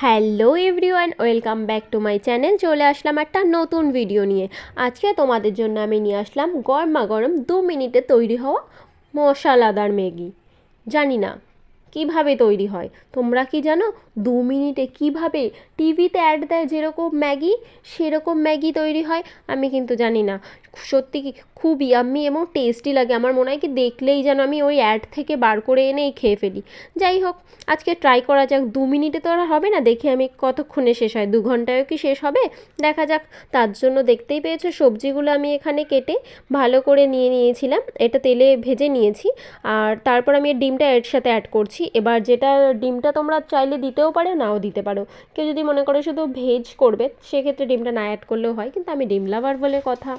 Hello everyone, welcome back to my channel. চলে আসলাম একটা নতুন ভিডিও নিয়ে। আজকে তোমাদের জন্য আমি নিয়ে আসলাম গরমা গরম 2 মিনিটে তৈরি হওয়া মশলাদার ম্যাগি। জানি না কিভাবে তৈরি হয়, তোমরা কি জানো 2 মিনিটে কিভাবে টিভিতে অ্যাড দেয় যেরকম ম্যাগি সেরকম ম্যাগি তৈরি হয়? আমি কিন্তু জানি না। সত্যি কি খুব ইয়াম্মি এবং টেস্টি লাগে। আমার মনে হয় কি দেখলেই যেন আমি ওই অ্যাড থেকে বার করে এনেই খেয়ে ফেলি। যাই হোক, আজকে ট্রাই করা যাক। 2 মিনিটে তো আর হবে না, দেখি আমি কতক্ষণে শেষ হয়। 2 ঘন্টায়ও কি শেষ হবে, দেখা যাক। তার জন্য দেখতেই পেয়েছো সবজিগুলো আমি এখানে কেটে ভালো করে নিয়ে নিয়েছিলাম। এটা তেলে ভেজে নিয়েছি। আর তারপর আমি ডিমটা এর সাথে অ্যাড করছি। এবার যেটা ডিমটা তোমরা চাইলে দিতেও পারো, নাও দিতে পারো। কেউ যদি মনে করো শুধু ভেজ করবে, সেক্ষেত্রে ডিমটা না অ্যাড করলেও হয়, কিন্তু আমি ডিম লাভার বলে কথা,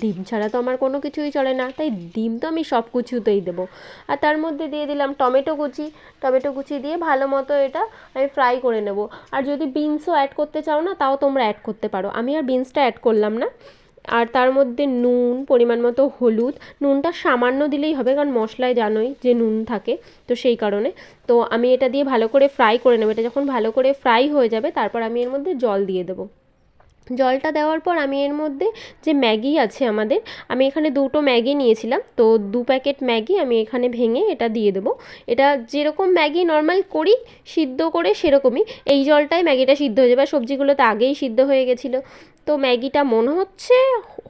ডিম ছাড়া তো আমার কোনো কিছুই চলে না, তাই ডিম তো আমি সব কিছুতেই দেবো। আর তার মধ্যে দিয়ে দিলাম টমেটো কুচি। টমেটো কুচি দিয়ে ভালো মতো এটা আমি ফ্রাই করে নেব। আর যদি বিনসও অ্যাড করতে চাও না, তাও তোমরা অ্যাড করতে পারো। আমি আর বিনসটা অ্যাড করলাম না। আর তার মধ্যে নুন, পরিমাণ মতো হলুদ। নুনটা সামান্য দিলেই হবে, কারণ মশলায় জানোই যে নুন থাকে, তো সেই কারণে। তো আমি এটা দিয়ে ভালো করে ফ্রাই করে নেব। এটা যখন ভালো করে ফ্রাই হয়ে যাবে, তারপর আমি এর মধ্যে জল দিয়ে দেবো। জলটা দেওয়ার পর আমি এর মধ্যে যে ম্যাগি আছে আমাদের, আমি এখানে 2টো ম্যাগি নিয়েছিলাম, তো 2 প্যাকেট ম্যাগি আমি এখানে ভেঙে এটা দিয়ে দেবো। এটা যেরকম ম্যাগি নর্মাল করি সিদ্ধ করে, সেরকমই এই জলটায় ম্যাগিটা সিদ্ধ হয়ে যাবে। সবজিগুলো তো আগেই সিদ্ধ হয়ে গেছিলো। তো ম্যাগিটা মনে হচ্ছে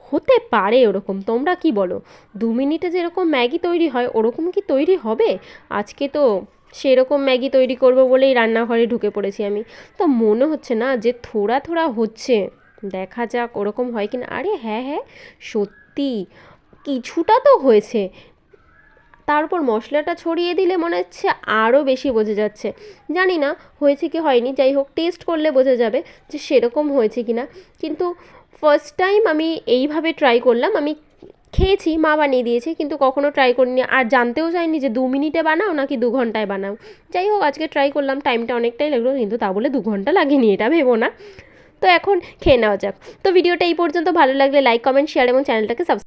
হতে পারে ওরকম। তোমরা কি বলো, 2 মিনিটে যেরকম ম্যাগি তৈরি হয় ওরকম কি তৈরি হবে? আজকে তো সেরকম ম্যাগি তৈরি করব বলেই রান্নাঘরে ঢুকে পড়েছি আমি। তো মনে হচ্ছে না যে থোড়া থোড়া হচ্ছে, দেখা যাক ওরকম হয় কি না। আরে হ্যাঁ হ্যাঁ, সত্যি কিছুটা তো হয়েছে। তার উপর মশলাটা ছড়িয়ে দিলে মনে হচ্ছে আরও বেশি বোঝা যাচ্ছে। জানি না হয়েছে কি হয়নি, যাই হোক টেস্ট করলে বোঝা যাবে যে সেরকম হয়েছে কি না। কিন্তু ফার্স্ট টাইম আমি এইভাবে ট্রাই করলাম। আমি খেয়েছি, মা বানিয়ে দিয়েছে, কিন্তু কখনো ট্রাই করিনি। আর জানতেও চাইনি যে 2 মিনিটে বানাও নাকি 2 ঘন্টায় বানাও। যাই হোক, আজকে ট্রাই করলাম। টাইমটা অনেকটাই লাগলো, কিন্তু তা বলে 2 ঘন্টা লাগেনি, এটা ভেবো না। তো এখন খেয়ে নেওয়া যাক। তো ভিডিওটা এই পর্যন্ত। ভালো লাগলে লাইক, কমেন্ট, শেয়ার এবং চ্যানেলটাকে সাবস্ক্রাইব